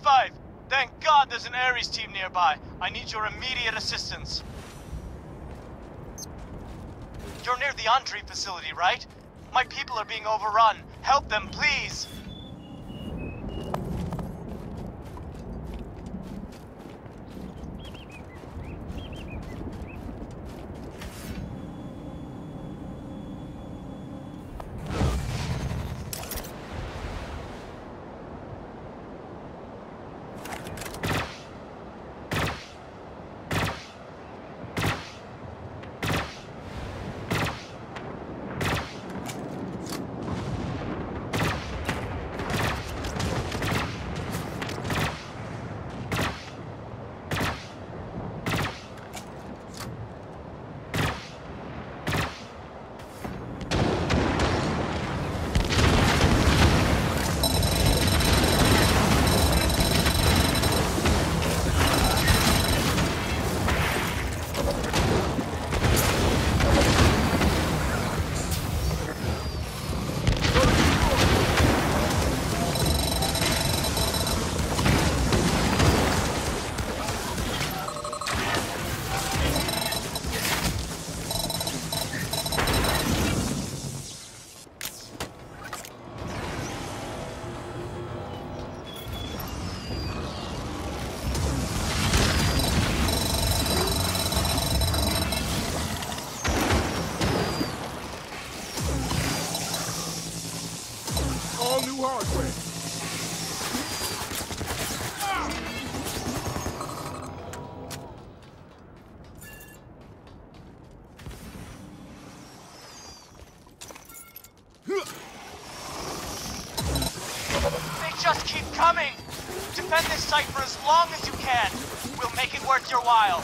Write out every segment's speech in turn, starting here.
5. Thank God there's an ARES team nearby. I need your immediate assistance. You're near the Andreev facility, right? My people are being overrun. Help them, please! Just keep coming! Defend this site for as long as you can. We'll make it worth your while.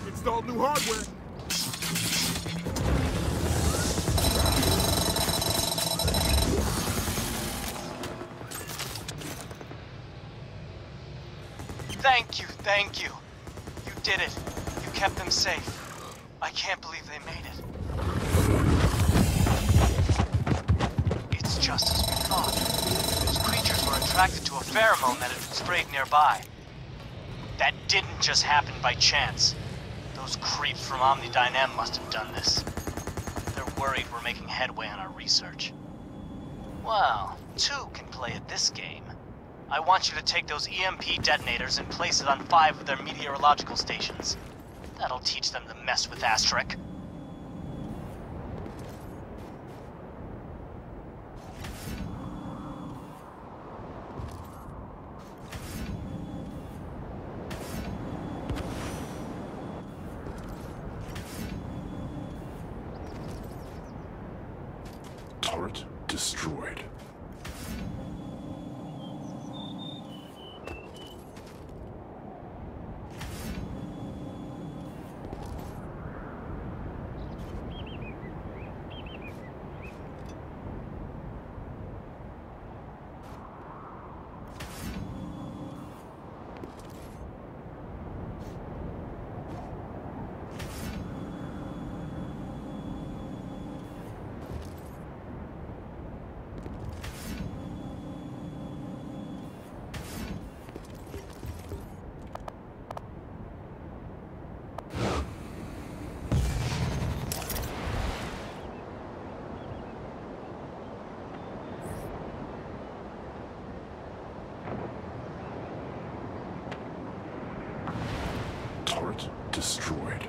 Installed new hardware. Thank you. You did it. You kept them safe. I can't believe they made it. It's just as we thought. Those creatures were attracted to a pheromone that had been sprayed nearby. That didn't just happen by chance. Those creeps from Omnidynam must have done this. They're worried we're making headway on our research. Well, two can play at this game. I want you to take those EMP detonators and place it on 5 of their meteorological stations. That'll teach them to mess with Astrek. Turret destroyed. Turret destroyed.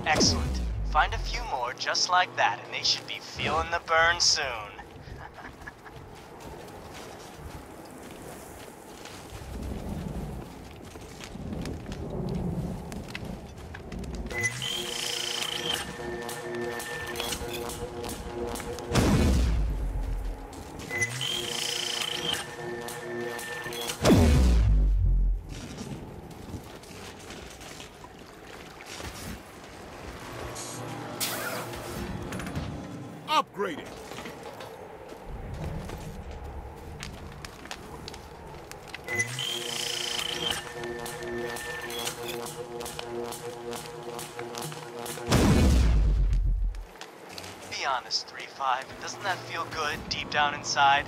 Excellent. Find a few more just like that, and they should be feeling the burn soon. Upgraded. Be honest, 3-5. Doesn't that feel good deep down inside?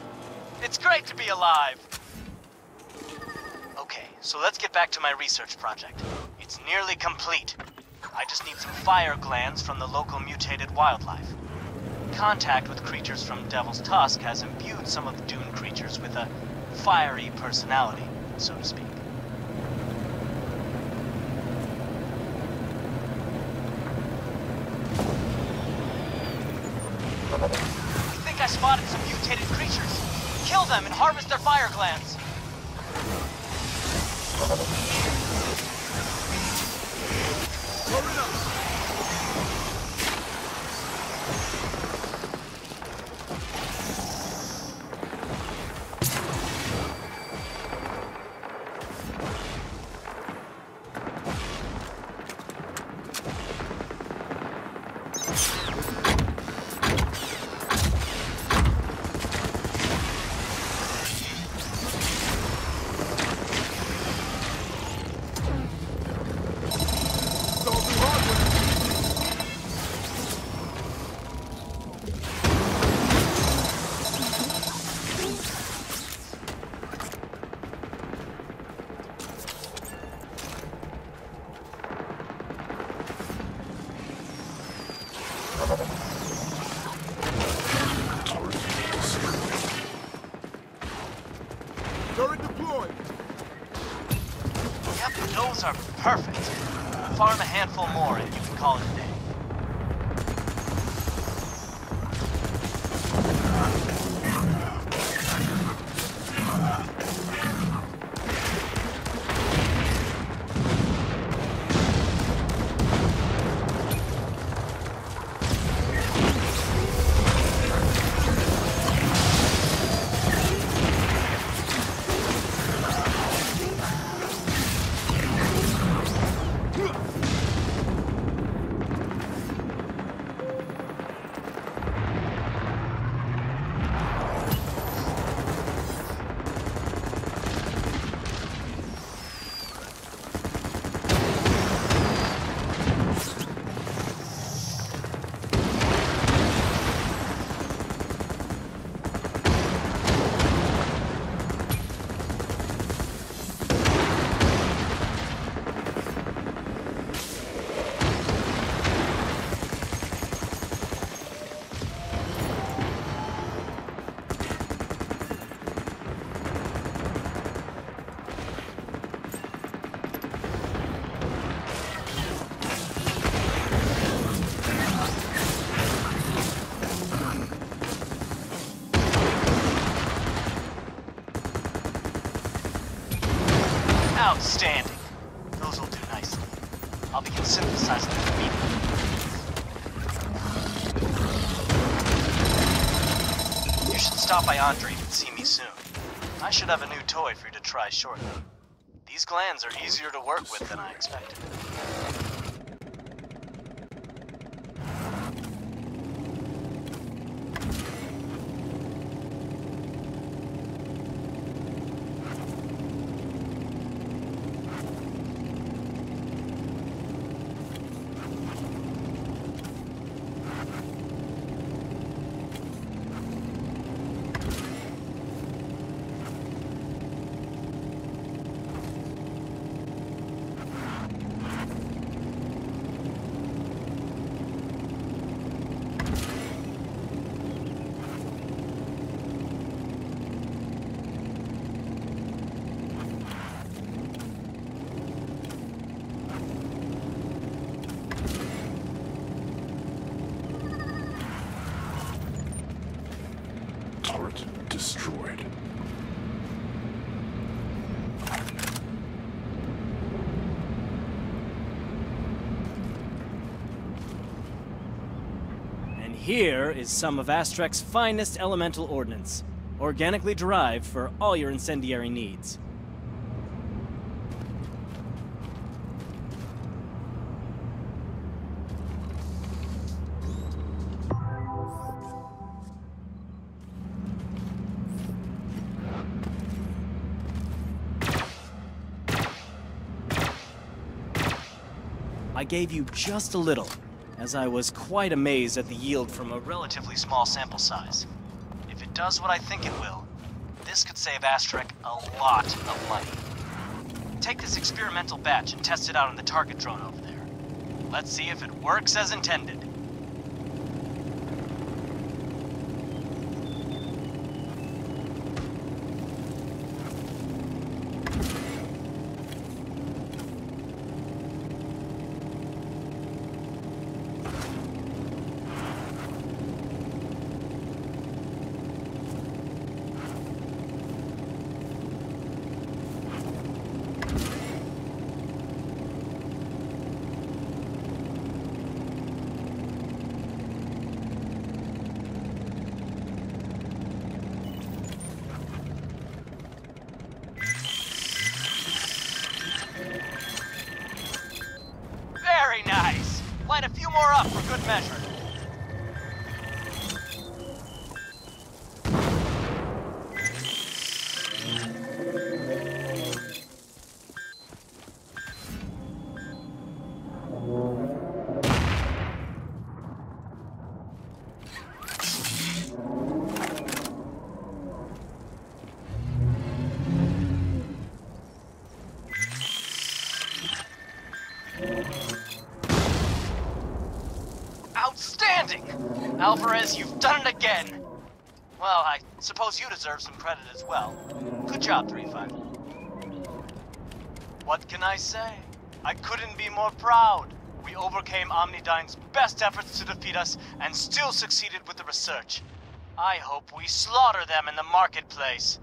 It's great to be alive! Okay, so let's get back to my research project. It's nearly complete. I just need some fire glands from the local mutated wildlife. Contact with creatures from Devil's Tusk has imbued some of the Dune creatures with a fiery personality, so to speak. I think I spotted some mutated creatures. Kill them and harvest their fire glands. Hurry up. Turret deployed. Yep, those are perfect. Farm a handful more and you can call it a day. Outstanding. Those will do nicely. I'll begin synthesizing them immediately. You should stop by Andreev and see me soon. I should have a new toy for you to try shortly. These glands are easier to work with than I expected. destroyed. And here is some of Astrek's finest elemental ordnance, organically derived for all your incendiary needs. I gave you just a little, as I was quite amazed at the yield from a relatively small sample size. If it does what I think it will, this could save Astrek a lot of money. Take this experimental batch and test it out on the target drone over there. Let's see if it works as intended. Very nice! Light a few more up for good measure. Outstanding! Alvarez, you've done it again! Well, I suppose you deserve some credit as well. Good job, 3-5. What can I say? I couldn't be more proud. We overcame Omnidyne's best efforts to defeat us and still succeeded with the research. I hope we slaughter them in the marketplace.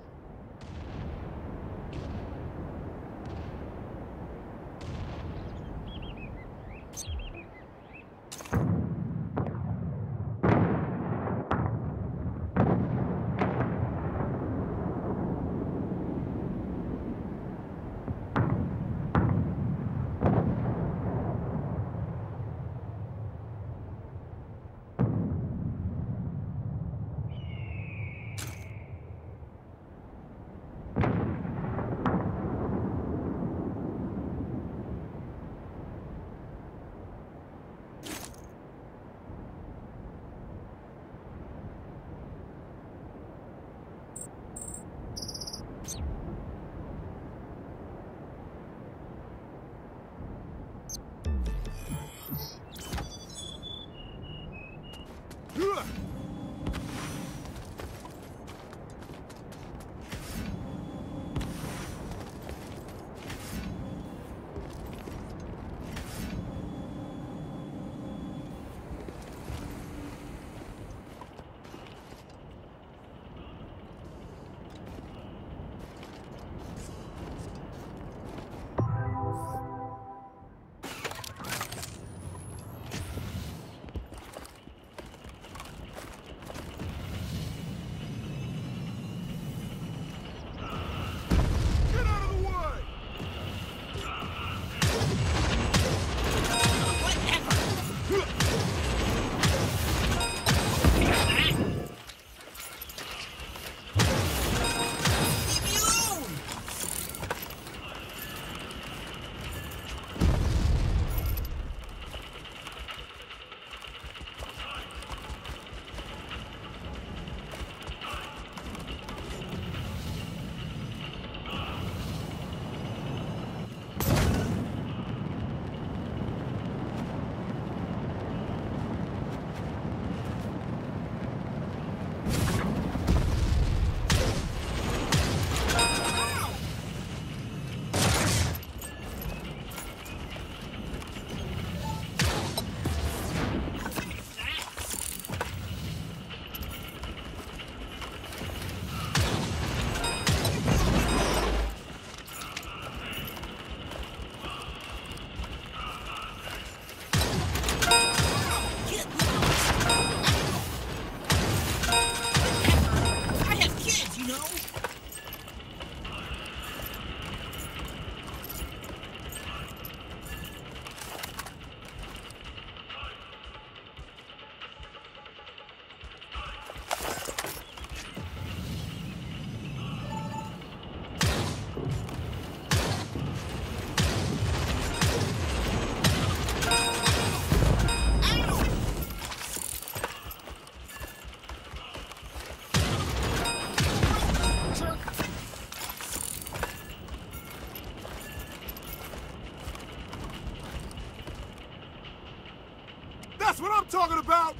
That's what I'm talking about!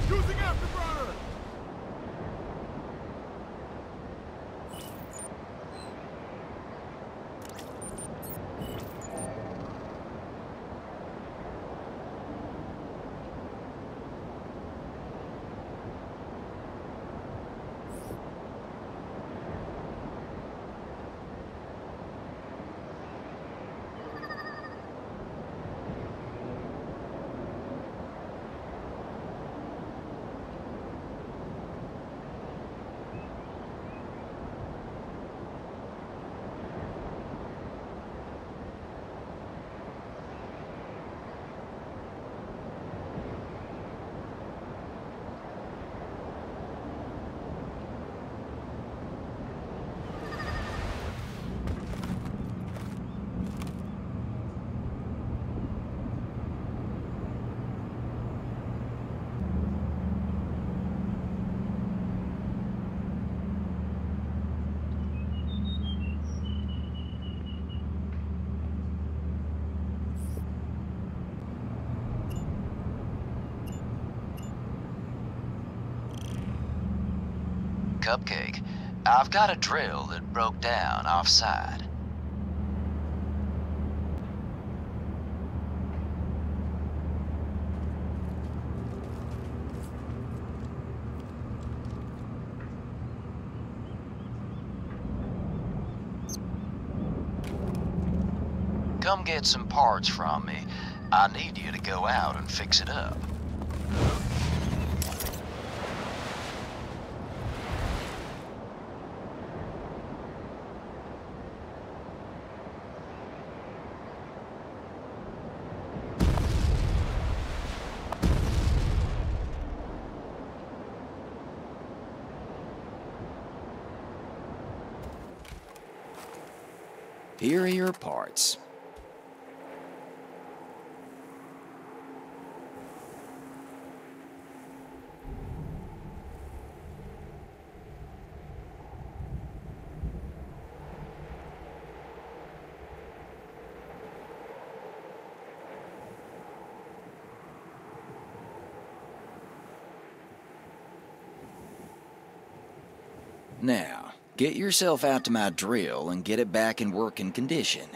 Using afterburner! Cupcake, I've got a drill that broke down offside. Come get some parts from me. I need you to go out and fix it up. Here are your parts. Now, get yourself out to my drill and get it back in working condition.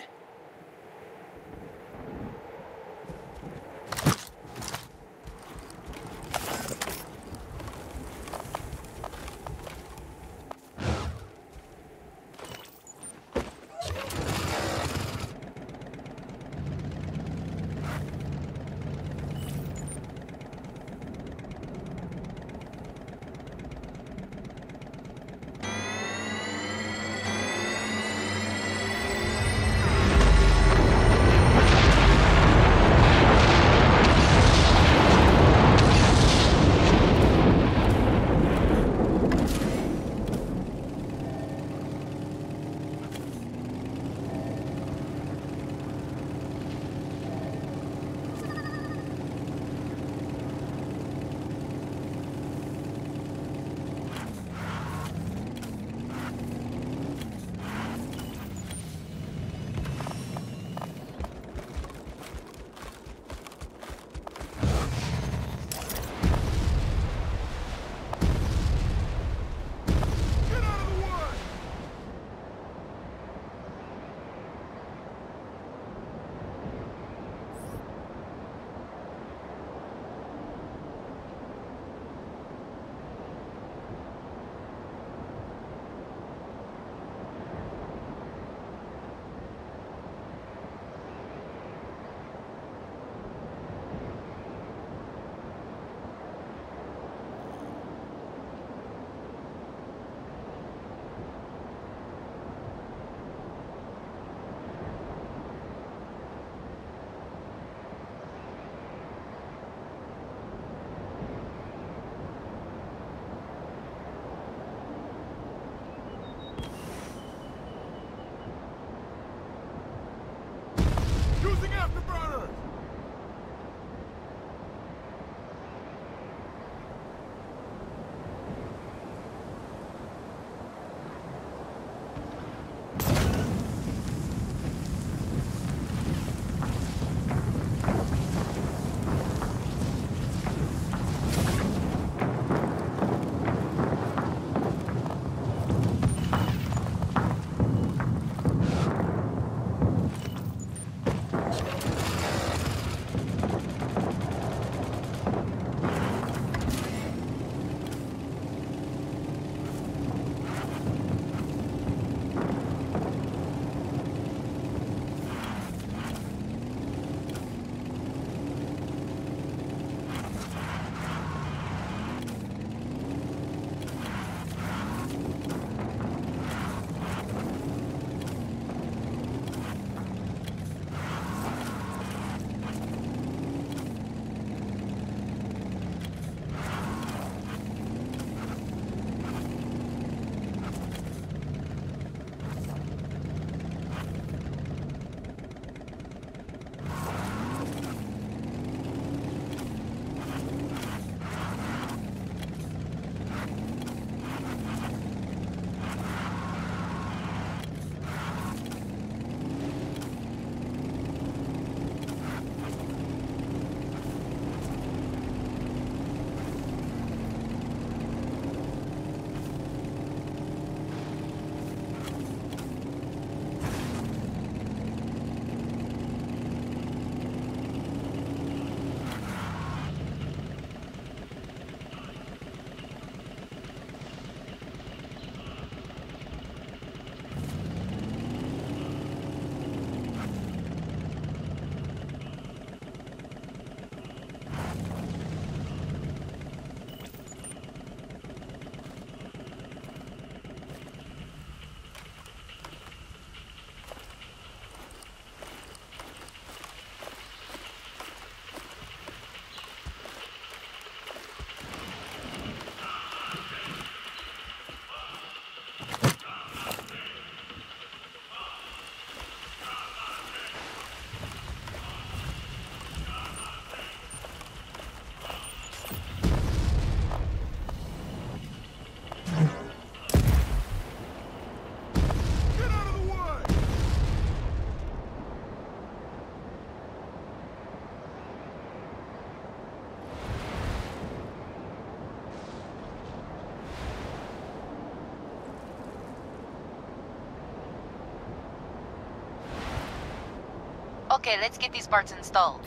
Okay, let's get these parts installed.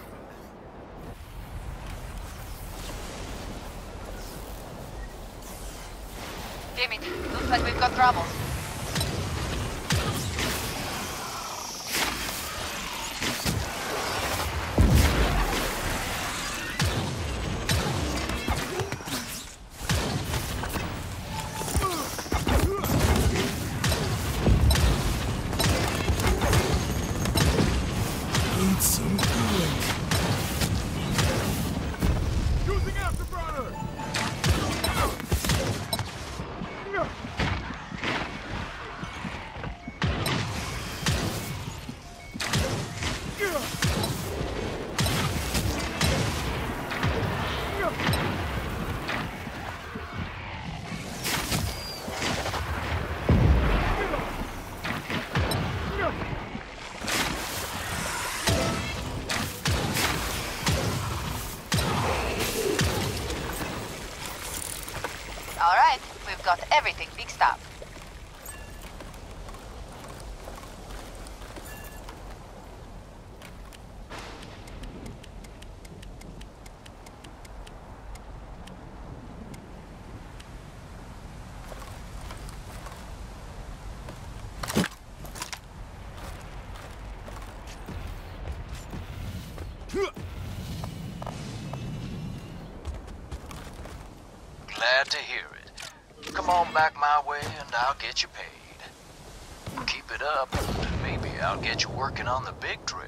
Damn it, looks like we've got trouble. Using afterburner! All right, we've got everything fixed up. Glad to hear it. Come on back my way and I'll get you paid. Keep it up, and maybe I'll get you working on the big drill.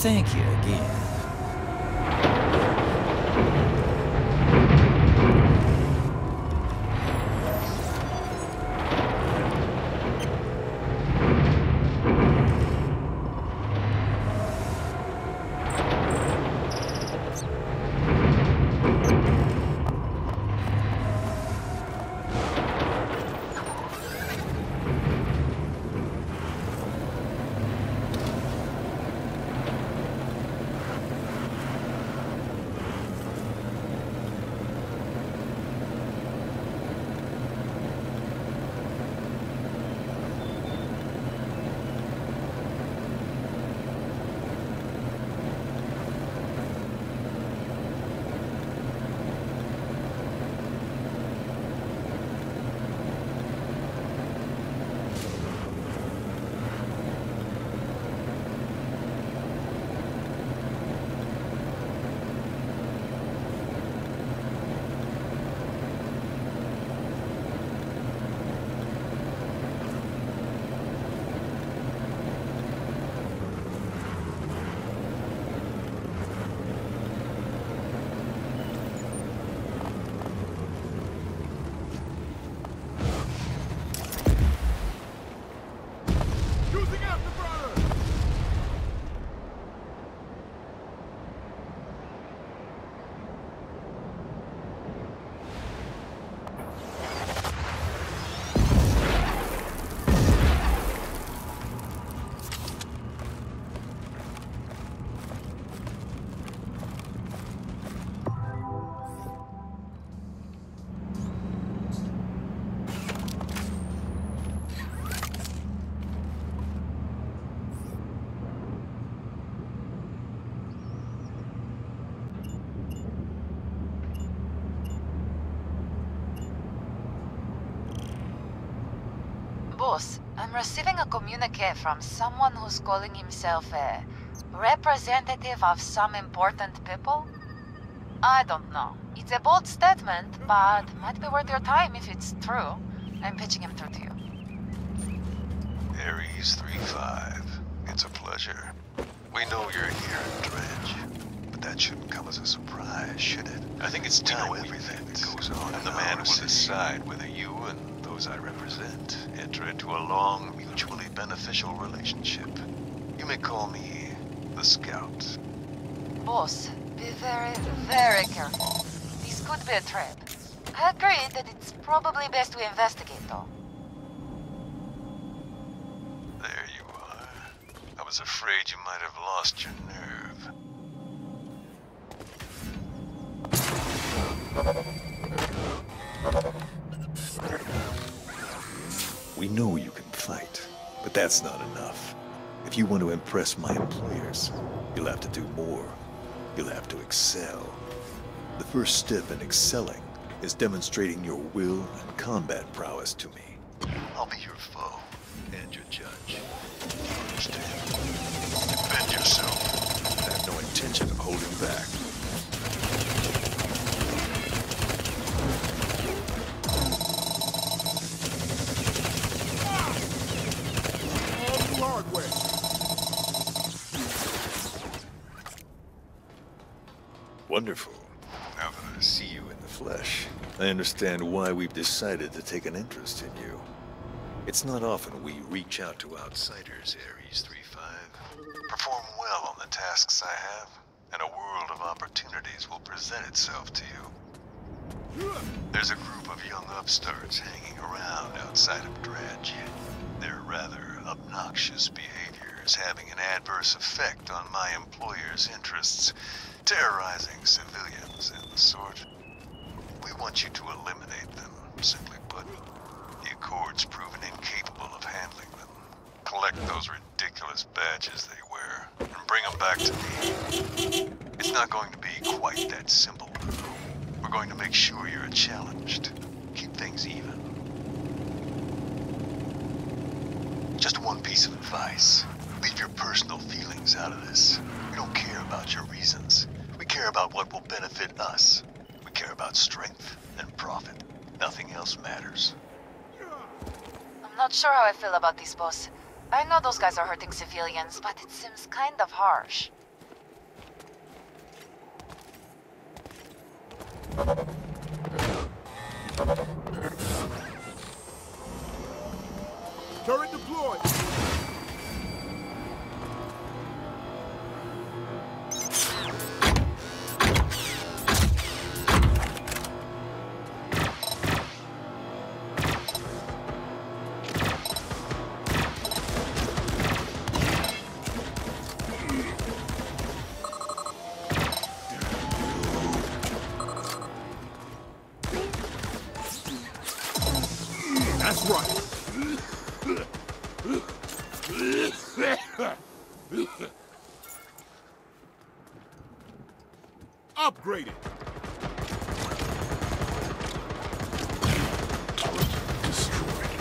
Thank you again. Boss, I'm receiving a communique from someone who's calling himself a representative of some important people. I don't know. It's a bold statement, but might be worth your time if it's true. I'm pitching him through to you. ARES 3-5, it's a pleasure. We know you're here in Dredge, but that shouldn't come as a surprise, should it? I think it's time we know everything that goes on, and the man will decide whether you and those I represent enter into a long, mutually beneficial relationship. You may call me the Scout. Boss, be very, very careful. This could be a trap. I agree that it's probably best we investigate, though. There you are. I was afraid you might have lost your nerve. We know you can fight, but that's not enough. If you want to impress my employers, you'll have to do more. You'll have to excel. The first step in excelling is demonstrating your will and combat prowess to me. I'll be your foe and your judge. Do you understand? Defend yourself. I have no intention of holding back. Wonderful. Now that I see you in the flesh, I understand why we've decided to take an interest in you. It's not often we reach out to outsiders, ARES 3-5. Perform well on the tasks I have, and a world of opportunities will present itself to you. There's a group of young upstarts hanging around outside of Dredge. Their rather obnoxious behaviors having an adverse effect on my employer's interests, terrorizing civilians and the sort. We want you to eliminate them, simply put. The Accord's proven incapable of handling them. Collect those ridiculous badges they wear, and bring them back to me. It's not going to be quite that simple. We're going to make sure you're challenged. Keep things even. Just one piece of advice. Leave your personal feelings out of this. We don't care about your reasons. We care about what will benefit us. We care about strength and profit. Nothing else matters. I'm not sure how I feel about this, boss. I know those guys are hurting civilians, but it seems kind of harsh. Turret deployed. That's right. Upgraded. Turret destroyed.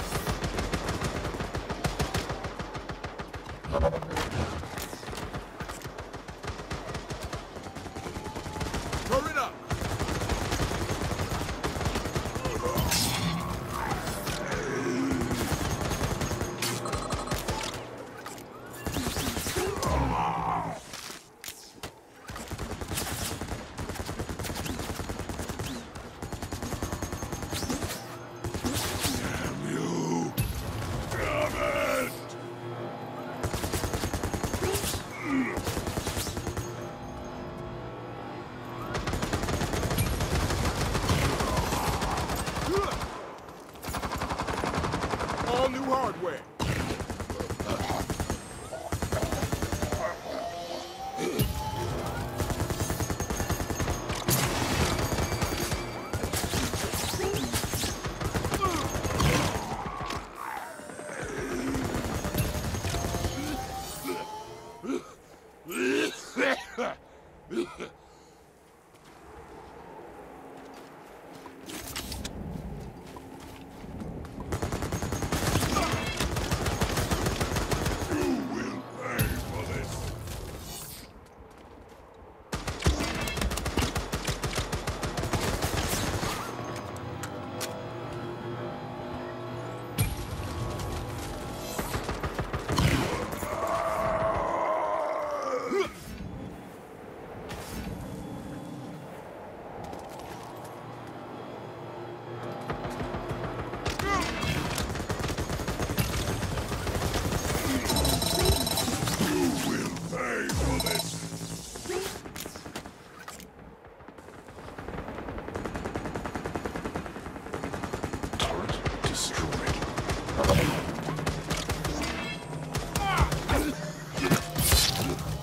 Turret up. All new hardware.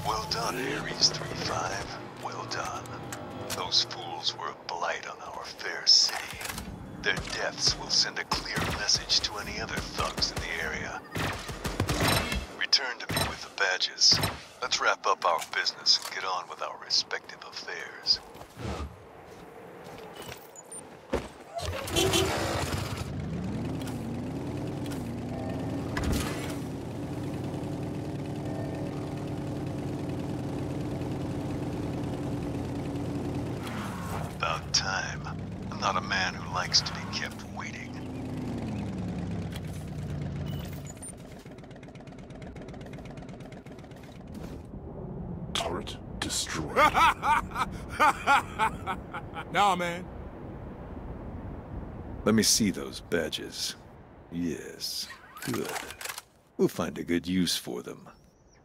Well done, Ares 3-5. Well done. Those fools were a blight on our fair city. Their deaths will send a clear message to any other thugs in the area. Return to me with the badges. Let's wrap up our business and get on with our respective affairs. About time. I'm not a man who likes to be kept waiting. Turret destroyed. Nah, man. Let me see those badges. Yes, good. We'll find a good use for them.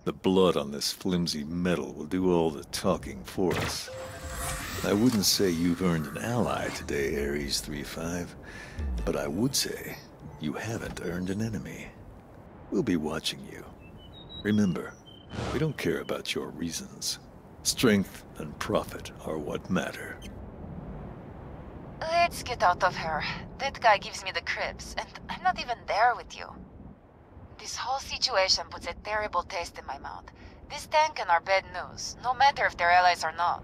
The blood on this flimsy metal will do all the talking for us. I wouldn't say you've earned an ally today, Ares 3-5, but I would say you haven't earned an enemy. We'll be watching you. Remember, we don't care about your reasons. Strength and profit are what matter. Let's get out of here. That guy gives me the creeps, and I'm not even there with you. This whole situation puts a terrible taste in my mouth. This tank and our bad news, no matter if they're allies or not.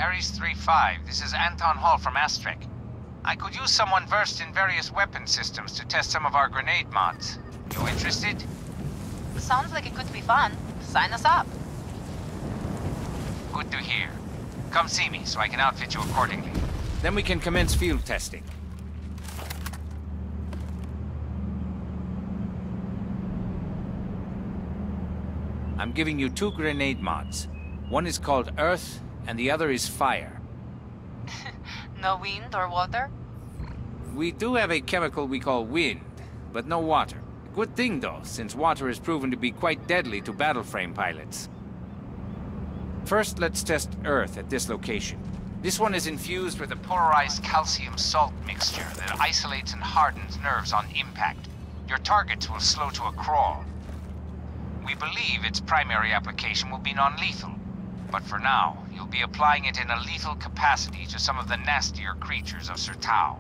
ARES 3-5. This is Anton Hall from Astrek. I could use someone versed in various weapon systems to test some of our grenade mods. You interested? Sounds like it could be fun. Sign us up. Good to hear. Come see me so I can outfit you accordingly. Then we can commence field testing. I'm giving you 2 grenade mods. One is called Earth, and the other is Fire. No wind or water? We do have a chemical we call wind, but no water. Good thing, though, since water is proven to be quite deadly to battleframe pilots. First, let's test Earth at this location. This one is infused with a polarized calcium salt mixture that isolates and hardens nerves on impact. Your targets will slow to a crawl. We believe its primary application will be non-lethal, but for now, you'll be applying it in a lethal capacity to some of the nastier creatures of Sertao.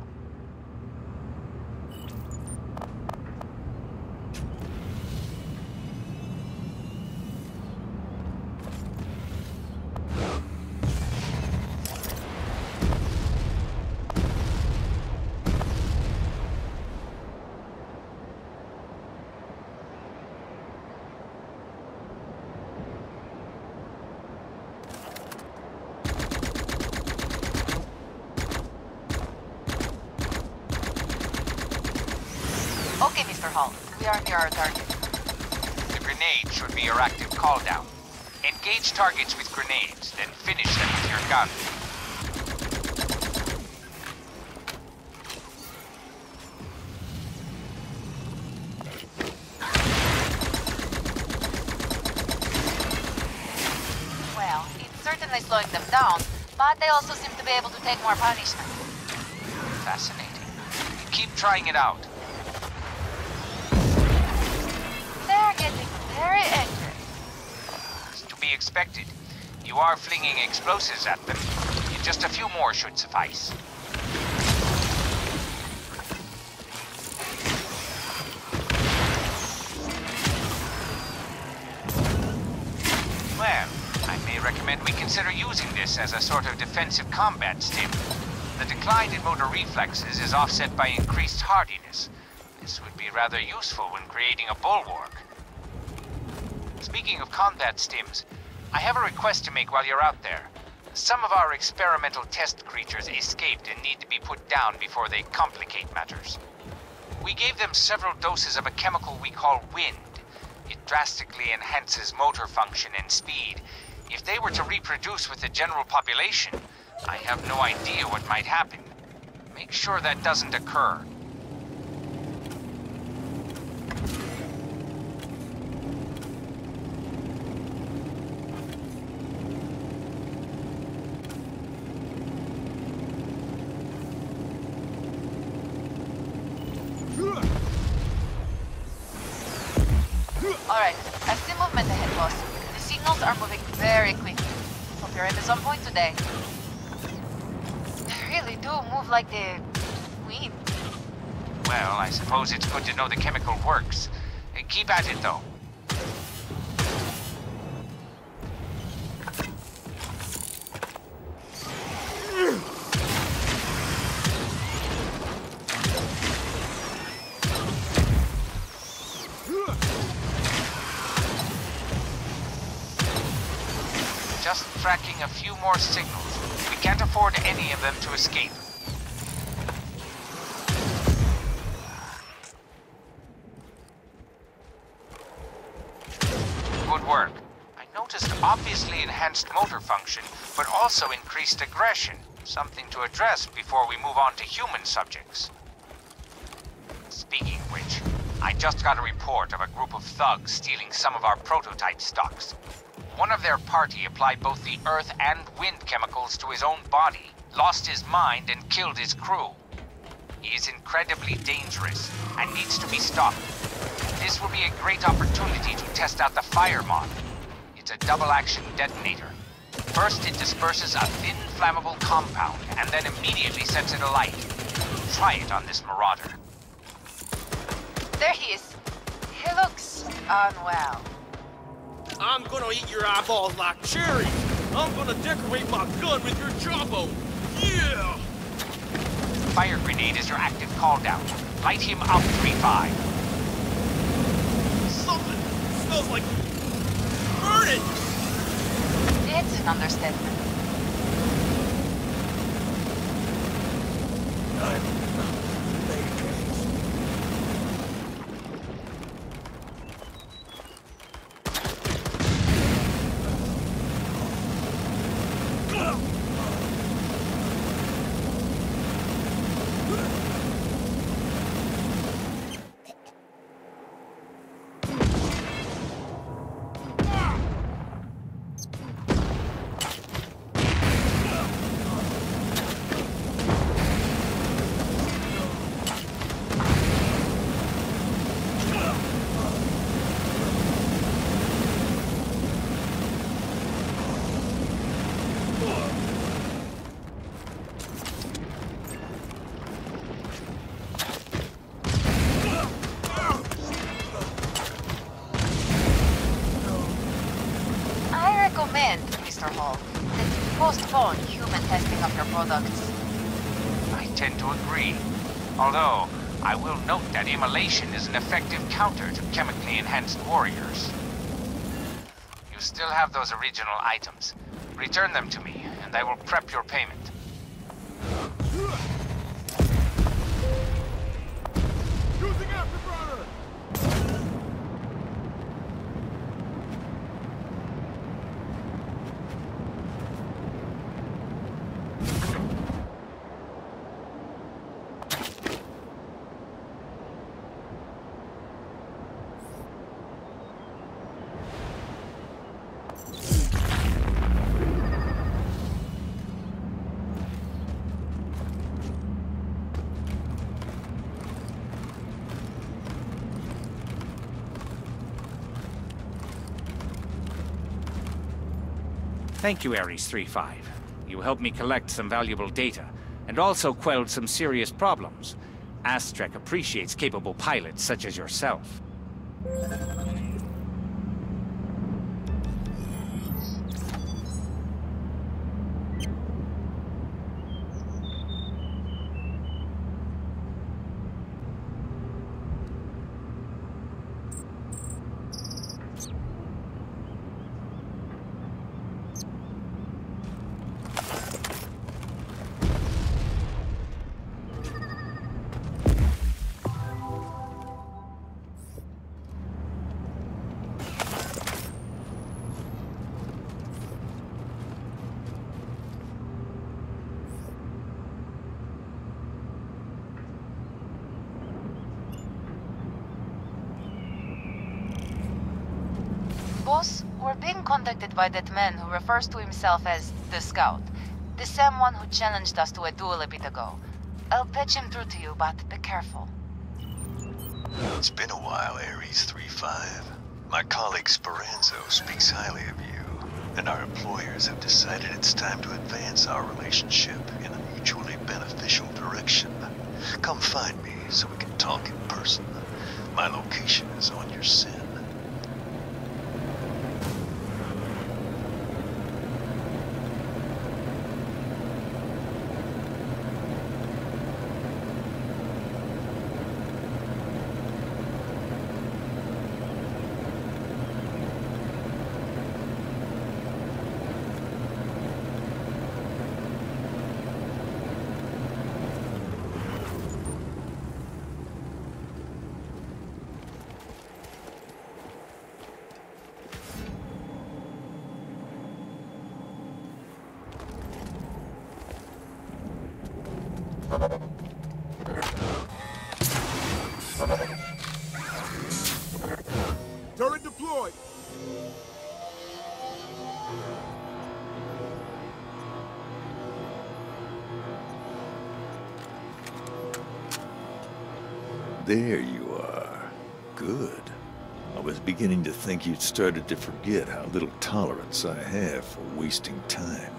Okay, Mr. Hall. We are near our target. The grenade should be your active call-down. Engage targets with grenades, then finish them with your gun. Well, it's certainly slowing them down, but they also seem to be able to take more punishment. Fascinating. Keep trying it out. They're getting very angry. To be expected. You are flinging explosives at them. Just a few more should suffice. Well, I may recommend we consider using this as a sort of defensive combat stim. The decline in motor reflexes is offset by increased hardiness. This would be rather useful when creating a bulwark. Speaking of combat stims, I have a request to make while you're out there. Some of our experimental test creatures escaped and need to be put down before they complicate matters. We gave them several doses of a chemical we call wind. It drastically enhances motor function and speed. If they were to reproduce with the general population, I have no idea what might happen. Make sure that doesn't occur. Alright, I see movement ahead, boss. The signals are moving very quickly. Hope your aim is on point today. They really do move like the wind. Well, I suppose it's good to know the chemical works. Keep at it, though. Just tracking a few more signals. We can't afford any of them to escape. Good work. I noticed obviously enhanced motor function, but also increased aggression. Something to address before we move on to human subjects. Speaking of which, I just got a report of a group of thugs stealing some of our prototype stocks. One of their party applied both the earth and wind chemicals to his own body, lost his mind, and killed his crew. He is incredibly dangerous and needs to be stopped. This will be a great opportunity to test out the fire mod. It's a double-action detonator. First, it disperses a thin, flammable compound, and then immediately sets it alight. Try it on this marauder. There he is. He looks unwell. I'm gonna eat your eyeballs like cherries. I'm gonna decorate my gun with your jawbone! Yeah! Fire grenade is your active call down. Light him up, 3-5. Something smells like burning! It's an understatement. Mr. Hall, that you postpone human testing of your products. I tend to agree. Although, I will note that immolation is an effective counter to chemically enhanced warriors. You still have those original items. Return them to me, and I will prep your payment. Using afterburner! Thank you, ARES 3-5. You helped me collect some valuable data, and also quelled some serious problems. Astrek appreciates capable pilots such as yourself. Boss, we're being contacted by that man who refers to himself as the Scout. The same one who challenged us to a duel a bit ago. I'll patch him through to you, but be careful. It's been a while, ARES 3-5. My colleague Speranzo speaks highly of you, and our employers have decided it's time to advance our relationship in a mutually beneficial direction. Come find me so we can talk in person. My location is on your SIN. Turret deployed! There you are. Good. I was beginning to think you'd started to forget how little tolerance I have for wasting time.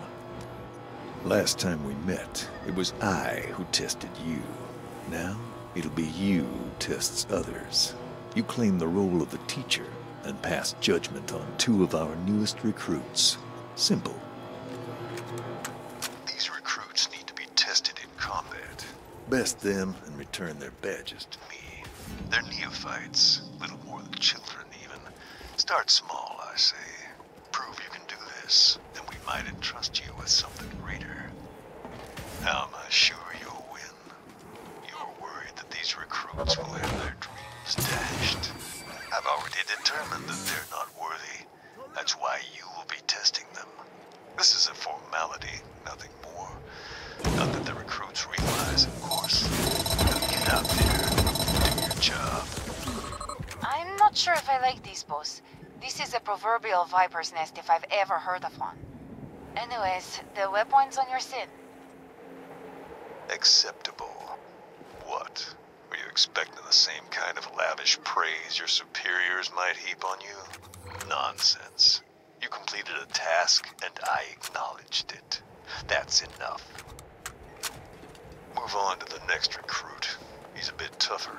Last time we met, it was I who tested you. Now, it'll be you who tests others. You claim the role of the teacher and pass judgment on two of our newest recruits. Simple. Best them and return their badges to me. They're neophytes, little more than children even. Start small, I say. Prove you can do this, and we might entrust you with something greater. How am I sure you'll win? You're worried that these recruits will have their dreams dashed. I've already determined that they're not worthy. That's why you will be testing them. This is a formality, nothing more. Not that the recruits realize, of course. Now get out there and do your job. I'm not sure if I like this, boss. This is a proverbial viper's nest if I've ever heard of one. Anyways, the waypoint's on your sin. Acceptable. What? Were you expecting the same kind of lavish praise your superiors might heap on you? Nonsense. You completed a task, and I acknowledged it. That's enough. Move on to the next recruit. He's a bit tougher.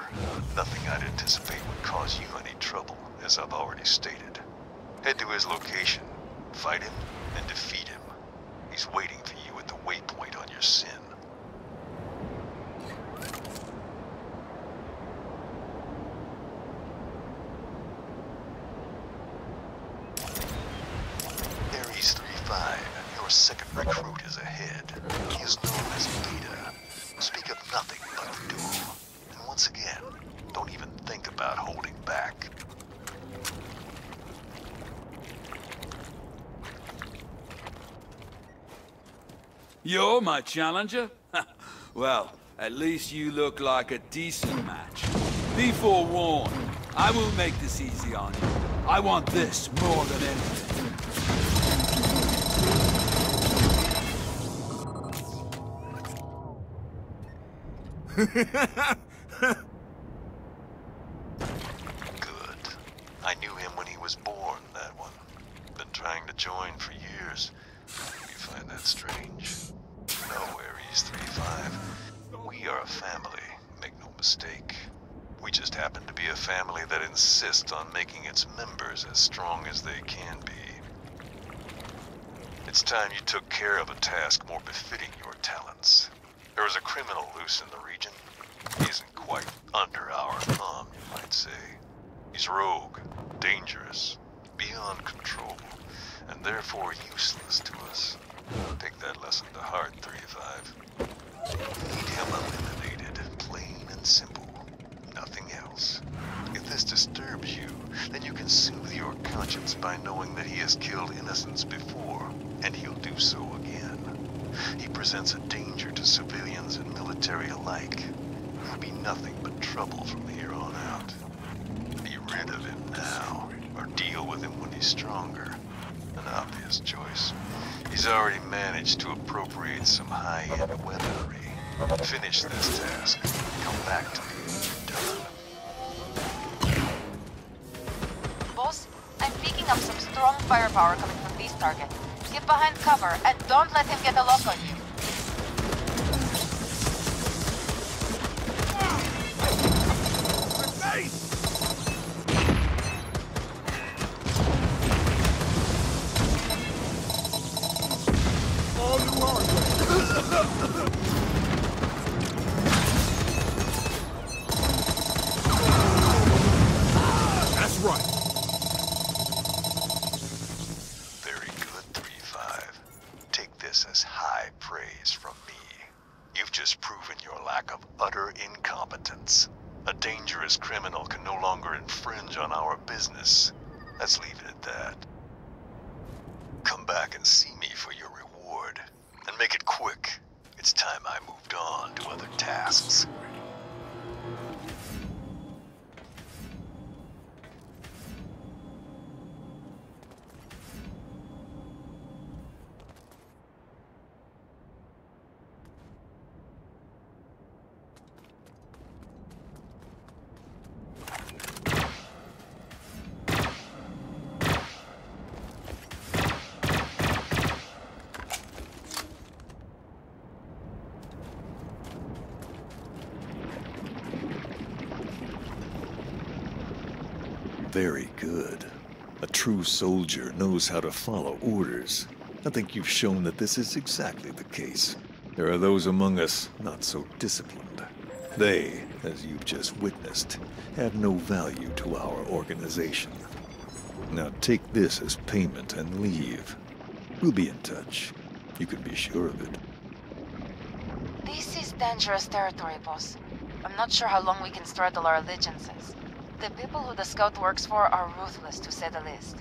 Nothing I'd anticipate would cause you any trouble, as I've already stated. Head to his location, fight him, and defeat him. He's waiting for you at the waypoint on your sin. ARES 3-5, your second recruit is ahead. He is known as Beta. Speak of nothing but the duel. And once again, don't even think about holding back. You're my challenger? Well, at least you look like a decent match. Be forewarned, I won't make this easy on you. I want this more than anything. Good. I knew him when he was born, that one. Been trying to join for years. You find that strange? No, ARES 3-5. We are a family, make no mistake. We just happen to be a family that insists on making its members as strong as they can be. It's time you took care of a task more befitting your talents. There is a criminal loose in the region. He isn't quite under our thumb, you might say. He's rogue, dangerous, beyond control, and therefore useless to us. Take that lesson to heart, 3-5. Need him eliminated, plain and simple. Nothing else. If this disturbs you, then you can soothe your conscience by knowing that he has killed innocents before, and he'll do so again. He presents a danger to civilians and military alike. He'll be nothing but trouble from here on out. Be rid of him now, or deal with him when he's stronger. An obvious choice. He's already managed to appropriate some high-end weaponry. Finish this task. Come back to me when you're done. Boss, I'm picking up some strong firepower coming from this target. Get behind cover and don't let him get a lock on you. That's right. Very good, 3-5. Take this as high praise from me. You've just proven your lack of utter incompetence. A dangerous criminal can no longer infringe on our business. Let's leave it at that. Come back and see me for your reward. And make it quick. It's time I moved on to other tasks. Very good. A true soldier knows how to follow orders. I think you've shown that this is exactly the case. There are those among us not so disciplined. They, as you've just witnessed, have no value to our organization. Now take this as payment and leave. We'll be in touch. You can be sure of it. This is dangerous territory, boss. I'm not sure how long we can straddle our allegiances. The people who the Scout works for are ruthless, to say the least.